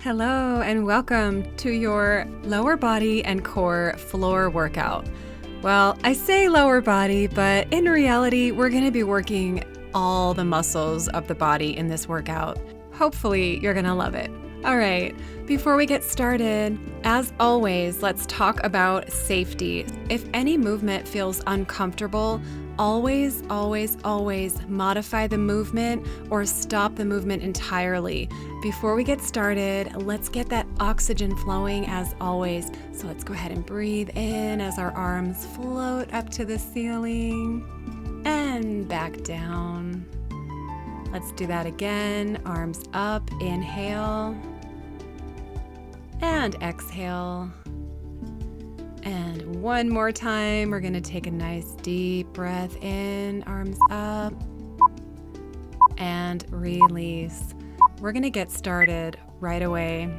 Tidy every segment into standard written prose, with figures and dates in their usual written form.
Hello and welcome to your lower body and core floor workout. Well, I say lower body, but in reality, we're going to be working all the muscles of the body in this workout. Hopefully, you're going to love it. All right, before we get started, as always, let's talk about safety. If any movement feels uncomfortable, always modify the movement or stop the movement entirely. Before we get started, let's get that oxygen flowing as always. So let's go ahead and breathe in as our arms float up to the ceiling and back down. Let's do that again. Arms up, inhale and exhale. And one more time, we're gonna take a nice deep breath in, arms up, and release. We're gonna get started right away.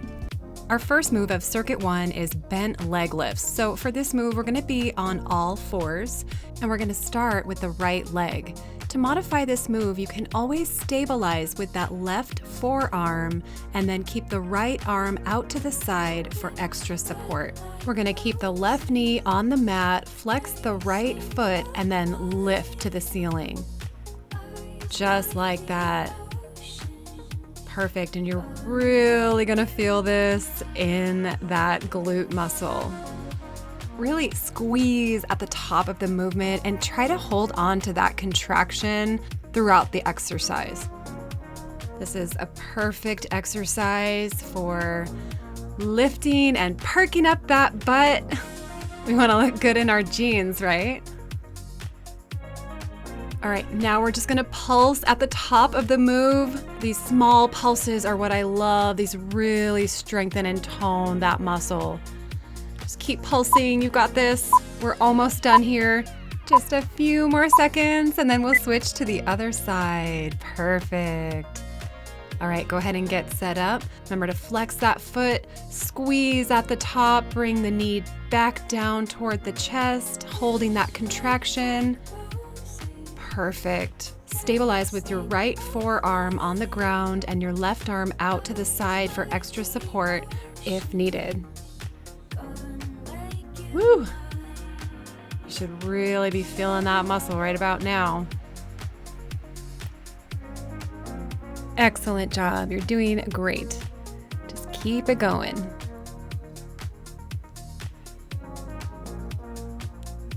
Our first move of circuit 1 is bent leg lifts. So for this move, we're gonna be on all fours, and we're gonna start with the right leg. To modify this move, you can always stabilize with that left forearm and then keep the right arm out to the side for extra support. We're gonna keep the left knee on the mat, flex the right foot, and then lift to the ceiling. Just like that. Perfect, and you're really gonna feel this in that glute muscle. Really squeeze at the top of the movement and try to hold on to that contraction throughout the exercise. This is a perfect exercise for lifting and perking up that butt. We want to look good in our jeans, right? All right, now we're just gonna pulse at the top of the move. These small pulses are what I love. These really strengthen and tone that muscle. Just keep pulsing, you got this. We're almost done here. Just a few more seconds and then we'll switch to the other side. Perfect. All right, go ahead and get set up. Remember to flex that foot, squeeze at the top, bring the knee back down toward the chest, holding that contraction. Perfect. Stabilize with your right forearm on the ground and your left arm out to the side for extra support if needed. Woo! You should really be feeling that muscle right about now. Excellent job. You're doing great. Just keep it going.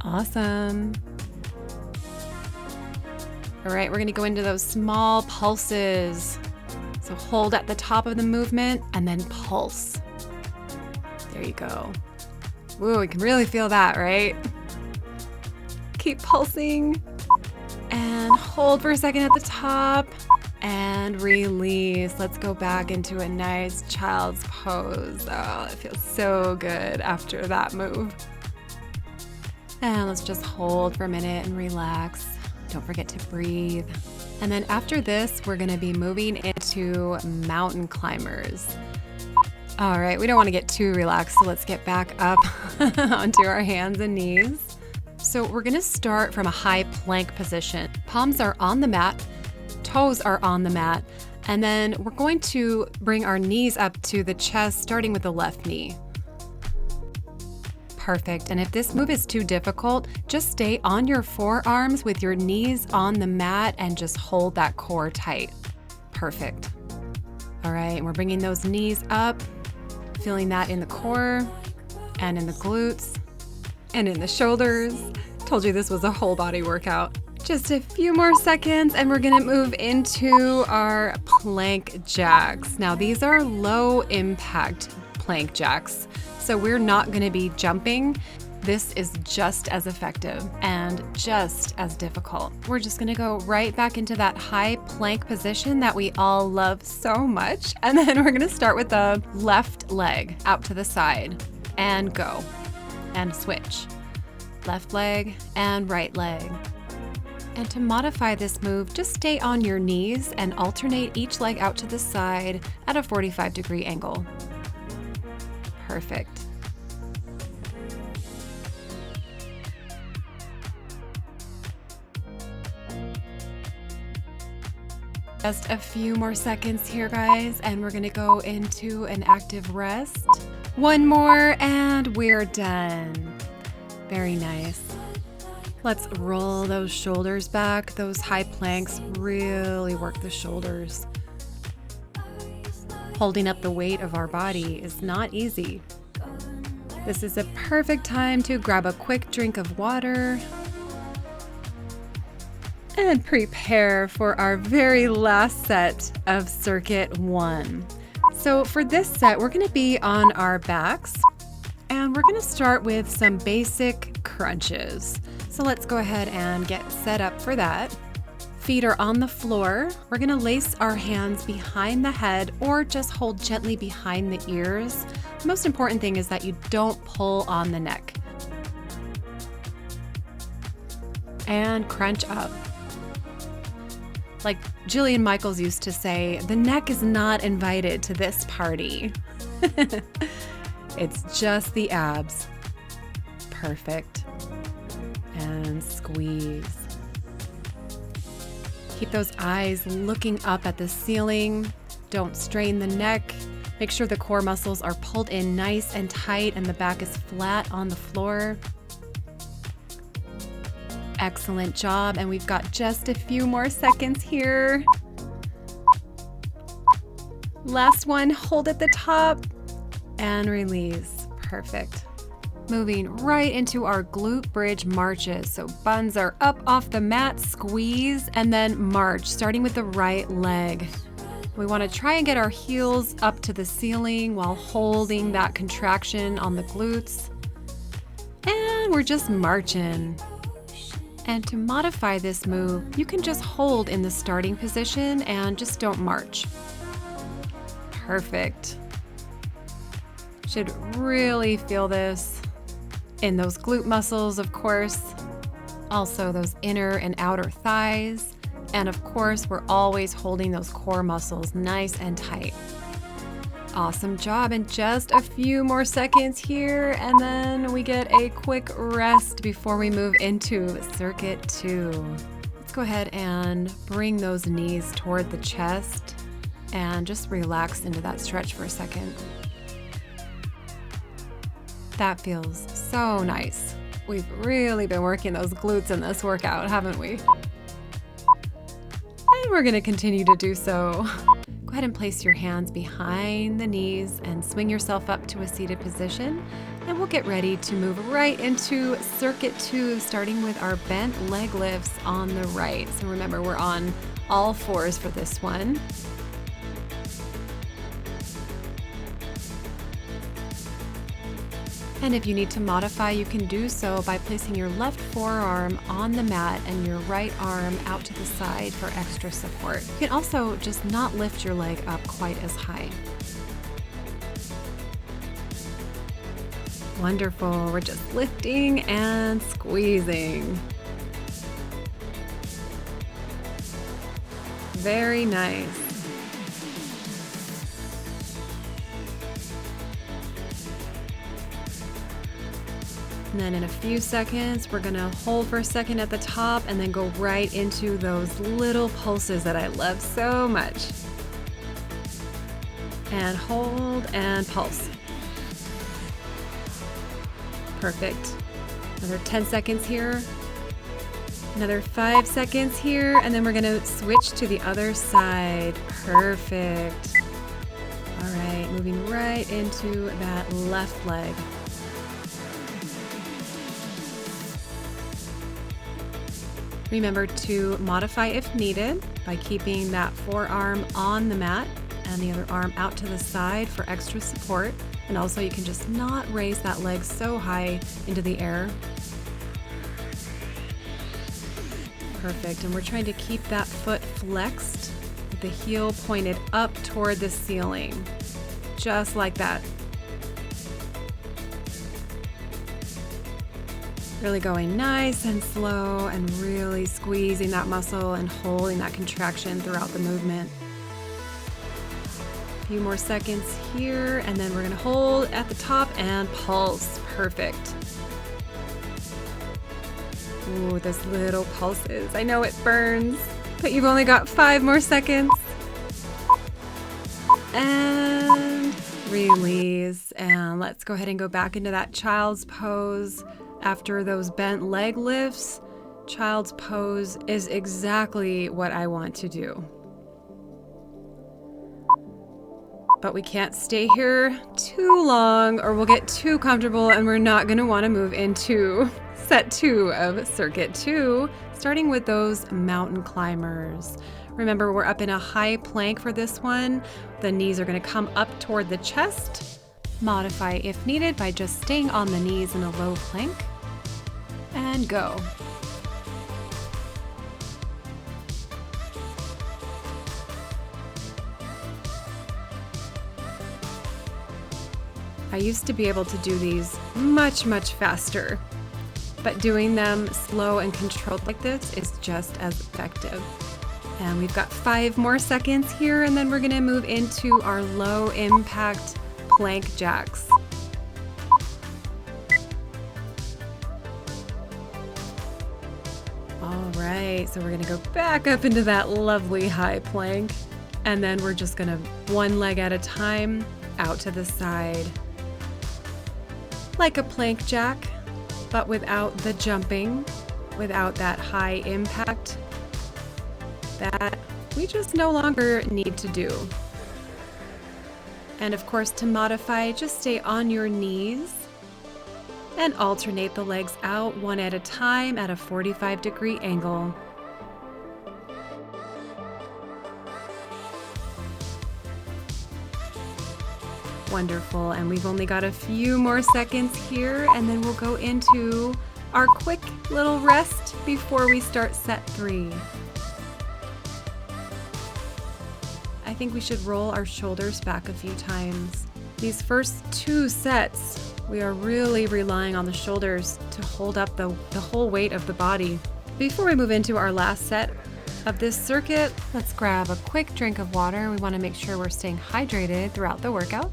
Awesome. All right, we're going to go into those small pulses. So hold at the top of the movement and then pulse. There you go. Woo, we can really feel that, right? Keep pulsing and hold for a second at the top and release. Let's go back into a nice child's pose. Oh, it feels so good after that move. And let's just hold for a minute and relax. Don't forget to breathe. And then after this, we're gonna be moving into mountain climbers. All right, we don't want to get too relaxed, so let's get back up onto our hands and knees. So we're going to start from a high plank position. Palms are on the mat, toes are on the mat, and then we're going to bring our knees up to the chest, starting with the left knee. Perfect, and if this move is too difficult, just stay on your forearms with your knees on the mat and just hold that core tight. Perfect. All right, and we're bringing those knees up. Feeling that in the core and in the glutes and in the shoulders. Told you this was a whole body workout. Just a few more seconds and we're gonna move into our plank jacks. Now these are low impact plank jacks, so we're not gonna be jumping. This is just as effective and just as difficult. We're just gonna go right back into that high plank position that we all love so much. And then we're gonna start with the left leg out to the side and go and switch. Left leg and right leg. And to modify this move, just stay on your knees and alternate each leg out to the side at a 45-degree angle. Perfect. Just a few more seconds here, guys, and we're gonna go into an active rest. One more and we're done. Very nice. Let's roll those shoulders back. Those high planks really work the shoulders. Holding up the weight of our body is not easy. This is a perfect time to grab a quick drink of water and prepare for our very last set of circuit 1. So for this set, we're going to be on our backs, and we're going to start with some basic crunches. So let's go ahead and get set up for that. Feet are on the floor. We're going to lace our hands behind the head or just hold gently behind the ears. The most important thing is that you don't pull on the neck. And crunch up. Like Jillian Michaels used to say, the neck is not invited to this party. It's just the abs. Perfect. And squeeze. Keep those eyes looking up at the ceiling. Don't strain the neck. Make sure the core muscles are pulled in nice and tight and the back is flat on the floor. Excellent job, and we've got just a few more seconds here. Last one, hold at the top and release. Perfect. Moving right into our glute bridge marches. So buns are up off the mat, squeeze, and then march, starting with the right leg. We want to try and get our heels up to the ceiling while holding that contraction on the glutes. And we're just marching. And to modify this move, you can just hold in the starting position and just don't march. Perfect. Should really feel this in those glute muscles, of course. Also those inner and outer thighs. And of course, we're always holding those core muscles nice and tight. Awesome job, and just a few more seconds here, and then we get a quick rest before we move into circuit 2. Let's go ahead and bring those knees toward the chest and just relax into that stretch for a second. That feels so nice. We've really been working those glutes in this workout, haven't we? And we're gonna continue to do so. Go ahead and place your hands behind the knees and swing yourself up to a seated position. And we'll get ready to move right into circuit 2, starting with our bent leg lifts on the right. So remember, we're on all fours for this one. And if you need to modify, you can do so by placing your left forearm on the mat and your right arm out to the side for extra support. You can also just not lift your leg up quite as high. Wonderful. We're just lifting and squeezing. Very nice. And then in a few seconds, we're gonna hold for a second at the top and then go right into those little pulses that I love so much. And hold and pulse. Perfect. Another 10 seconds here. Another 5 seconds here, and then we're gonna switch to the other side. Perfect. All right, moving right into that left leg. Remember to modify if needed by keeping that forearm on the mat and the other arm out to the side for extra support. And also you can just not raise that leg so high into the air. Perfect, and we're trying to keep that foot flexed with the heel pointed up toward the ceiling. Just like that. Really going nice and slow and really squeezing that muscle and holding that contraction throughout the movement. A few more seconds here, and then we're gonna hold at the top and pulse. Perfect. Ooh, those little pulses. I know it burns. but you've only got 5 more seconds. And release. And let's go ahead and go back into that child's pose. After those bent leg lifts, child's pose is exactly what I want to do. But we can't stay here too long or we'll get too comfortable and we're not going to want to move into set 2 of circuit 2, starting with those mountain climbers. Remember, we're up in a high plank for this one. The knees are going to come up toward the chest. Modify if needed by just staying on the knees in a low plank. And go. I used to be able to do these much faster, but doing them slow and controlled like this is just as effective. And we've got 5 more seconds here, and then we're gonna move into our low impact plank jacks. All right, so we're gonna go back up into that lovely high plank, and then we're just gonna one leg at a time out to the side. Like a plank jack, but without the jumping, without that high impact that we just no longer need to do. And of course, to modify, just stay on your knees and alternate the legs out one at a time at a 45-degree angle. Wonderful, and we've only got a few more seconds here, and then we'll go into our quick little rest before we start set 3. I think we should roll our shoulders back a few times. These first 2 sets, we are really relying on the shoulders to hold up the whole weight of the body. Before we move into our last set of this circuit, let's grab a quick drink of water. We want to make sure we're staying hydrated throughout the workout.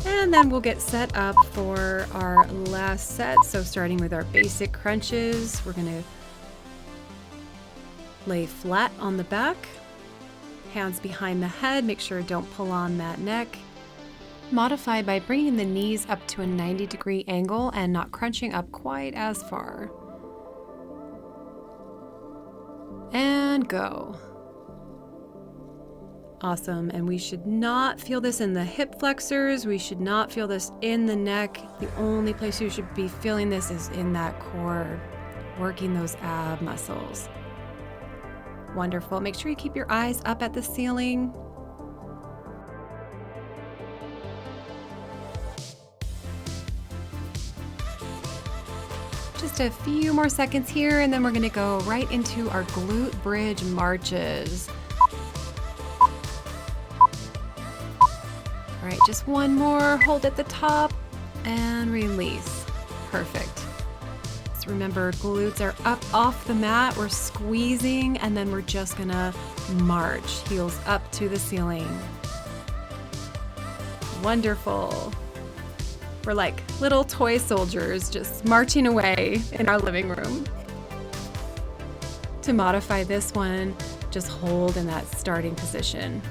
And then we'll get set up for our last set. So starting with our basic crunches, we're going to lay flat on the back, hands behind the head, make sure don't pull on that neck. Modify by bringing the knees up to a 90-degree angle and not crunching up quite as far. And go. Awesome, and we should not feel this in the hip flexors, we should not feel this in the neck. The only place you should be feeling this is in that core, working those ab muscles. Wonderful, make sure you keep your eyes up at the ceiling. Just a few more seconds here, and then we're gonna go right into our glute bridge marches. All right, just one more, hold at the top and release. Perfect. So remember, glutes are up off the mat, we're squeezing, and then we're just gonna march, heels up to the ceiling. Wonderful. We're like little toy soldiers just marching away in our living room. To modify this one, just hold in that starting position.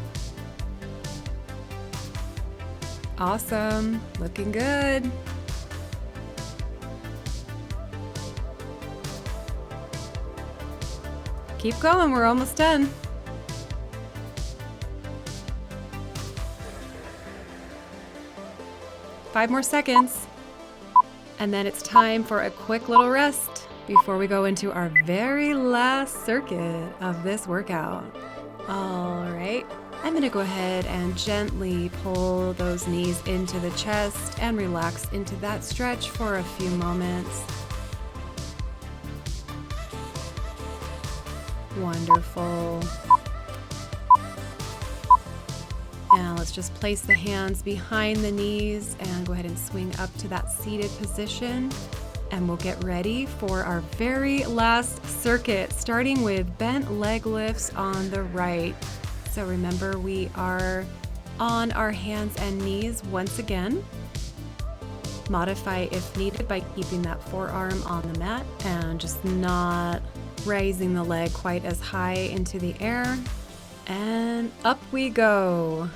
Awesome, looking good. Keep going, we're almost done. Five more seconds. And then it's time for a quick little rest before we go into our very last circuit of this workout. All right. I'm going to go ahead and gently pull those knees into the chest and relax into that stretch for a few moments. Wonderful. And let's just place the hands behind the knees and go ahead and swing up to that seated position. And we'll get ready for our very last circuit, starting with bent leg lifts on the right. So remember, we are on our hands and knees once again. Modify if needed by keeping that forearm on the mat and just not raising the leg quite as high into the air. And up we go.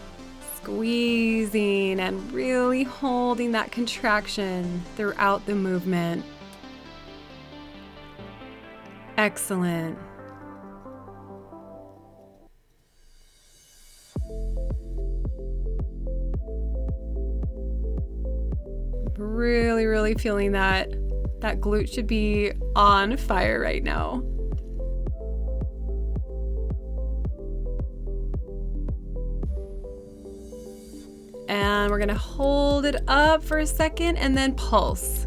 Squeezing and really holding that contraction throughout the movement. Excellent. Really feeling that glute should be on fire right now. And we're gonna hold it up for a second and then pulse.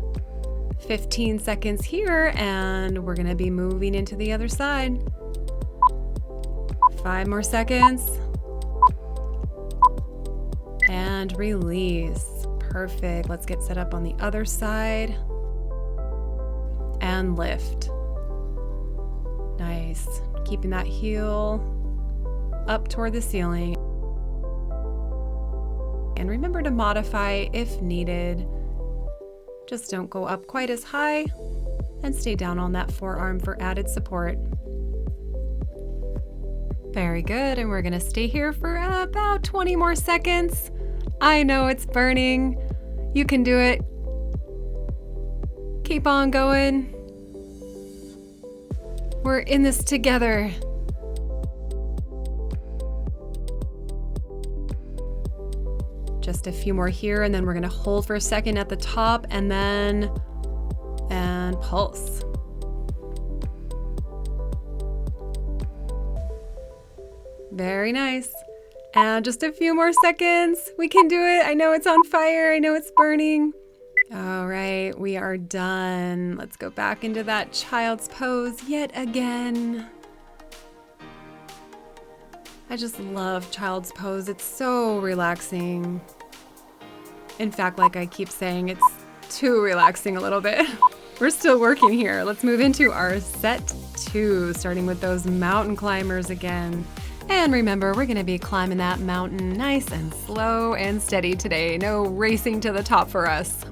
15 seconds here, and we're gonna be moving into the other side. 5 more seconds. And release. Perfect. Let's get set up on the other side. And lift. Nice. Keeping that heel up toward the ceiling. And remember to modify if needed. Just don't go up quite as high and stay down on that forearm for added support. Very good. And we're going to stay here for about 20 more seconds. I know it's burning. You can do it. Keep on going. We're in this together. Just a few more here, and then we're gonna hold for a second at the top and pulse. Very nice. And just a few more seconds. We can do it. I know it's on fire. I know it's burning. All right, we are done. Let's go back into that child's pose yet again. I just love child's pose. It's so relaxing. In fact, like I keep saying, it's too relaxing a little bit. We're still working here. Let's move into our set 2, starting with those mountain climbers again. And remember, we're gonna be climbing that mountain nice and slow and steady today. No racing to the top for us.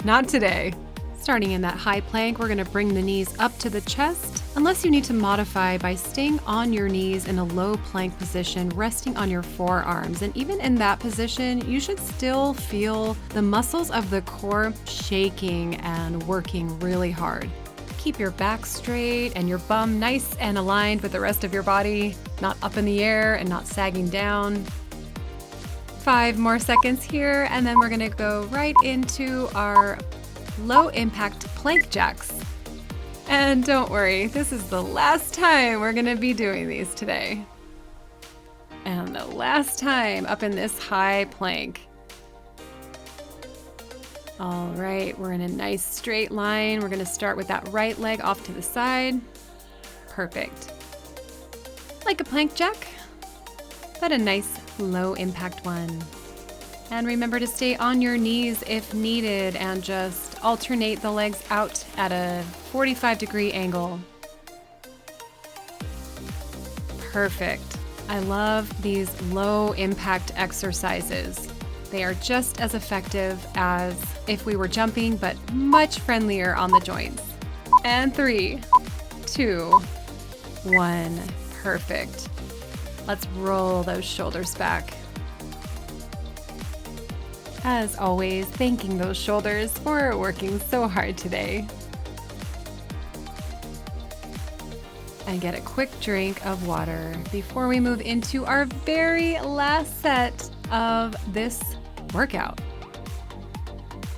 Not today. Starting in that high plank, we're gonna bring the knees up to the chest, unless you need to modify by staying on your knees in a low plank position, resting on your forearms. And even in that position, you should still feel the muscles of the core shaking and working really hard. Keep your back straight and your bum nice and aligned with the rest of your body, not up in the air and not sagging down. 5 more seconds here, and then we're gonna go right into our low impact plank jacks. And don't worry, this is the last time we're gonna be doing these today. And the last time up in this high plank. All right, we're in a nice straight line. We're gonna start with that right leg off to the side. Perfect. Like a plank jack, but a nice low impact one. And remember to stay on your knees if needed and just alternate the legs out at a 45-degree angle. Perfect. I love these low impact exercises. They are just as effective as if we were jumping, but much friendlier on the joints. And 3, 2, 1. Perfect. Let's roll those shoulders back. As always, thanking those shoulders for working so hard today. And get a quick drink of water before we move into our very last set of this workout.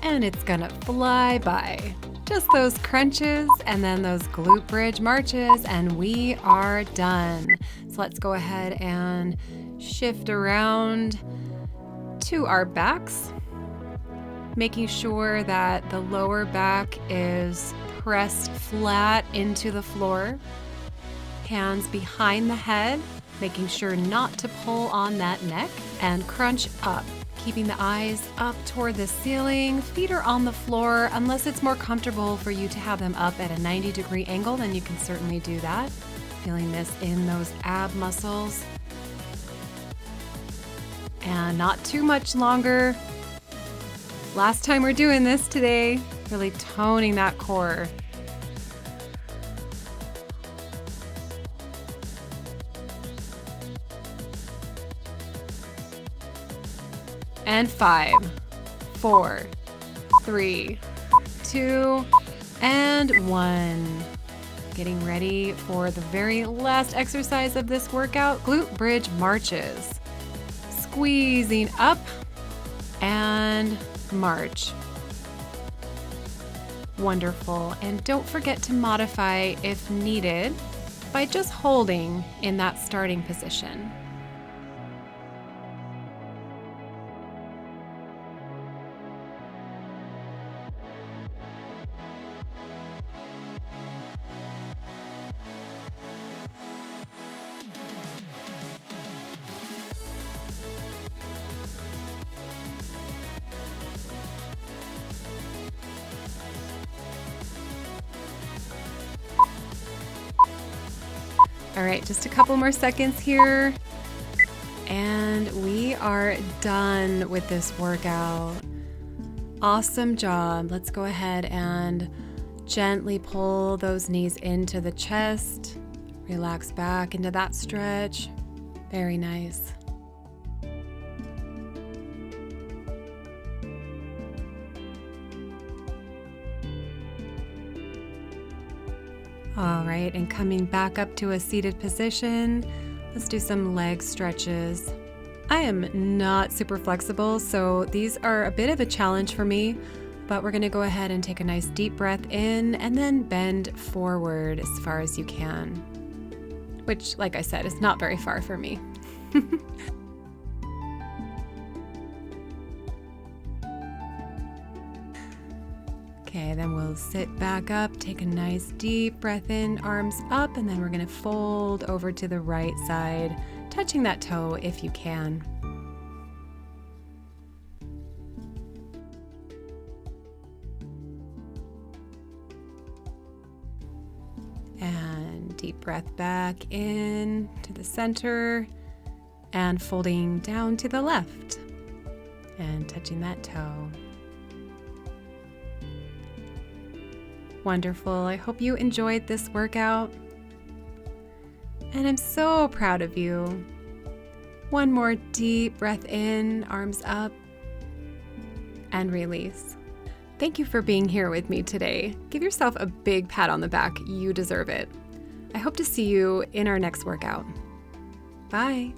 And it's gonna fly by. Just those crunches and then those glute bridge marches, and we are done. So let's go ahead and shift around to our backs, making sure that the lower back is pressed flat into the floor. Hands behind the head, making sure not to pull on that neck, and crunch up, keeping the eyes up toward the ceiling. Feet are on the floor. Unless it's more comfortable for you to have them up at a 90-degree angle, then you can certainly do that. Feeling this in those ab muscles. And not too much longer. Last time we're doing this today, really toning that core. And 5, 4, 3, 2, and 1. Getting ready for the very last exercise of this workout, glute bridge marches. Squeezing up and march. Wonderful. And don't forget to modify if needed by just holding in that starting position. All right, just a couple more seconds here. And we are done with this workout. Awesome job. Let's go ahead and gently pull those knees into the chest. Relax back into that stretch. Very nice. All right, and coming back up to a seated position, let's do some leg stretches. I am not super flexible, so these are a bit of a challenge for me, but we're gonna go ahead and take a nice deep breath in and then bend forward as far as you can, which, like I said, is not very far for me. Okay, then we'll sit back up, take a nice deep breath in, arms up, and then we're gonna fold over to the right side, touching that toe if you can. And deep breath back in to the center and folding down to the left and touching that toe. Wonderful. I hope you enjoyed this workout. And I'm so proud of you. One more deep breath in, arms up, and release. Thank you for being here with me today. Give yourself a big pat on the back. You deserve it. I hope to see you in our next workout. Bye.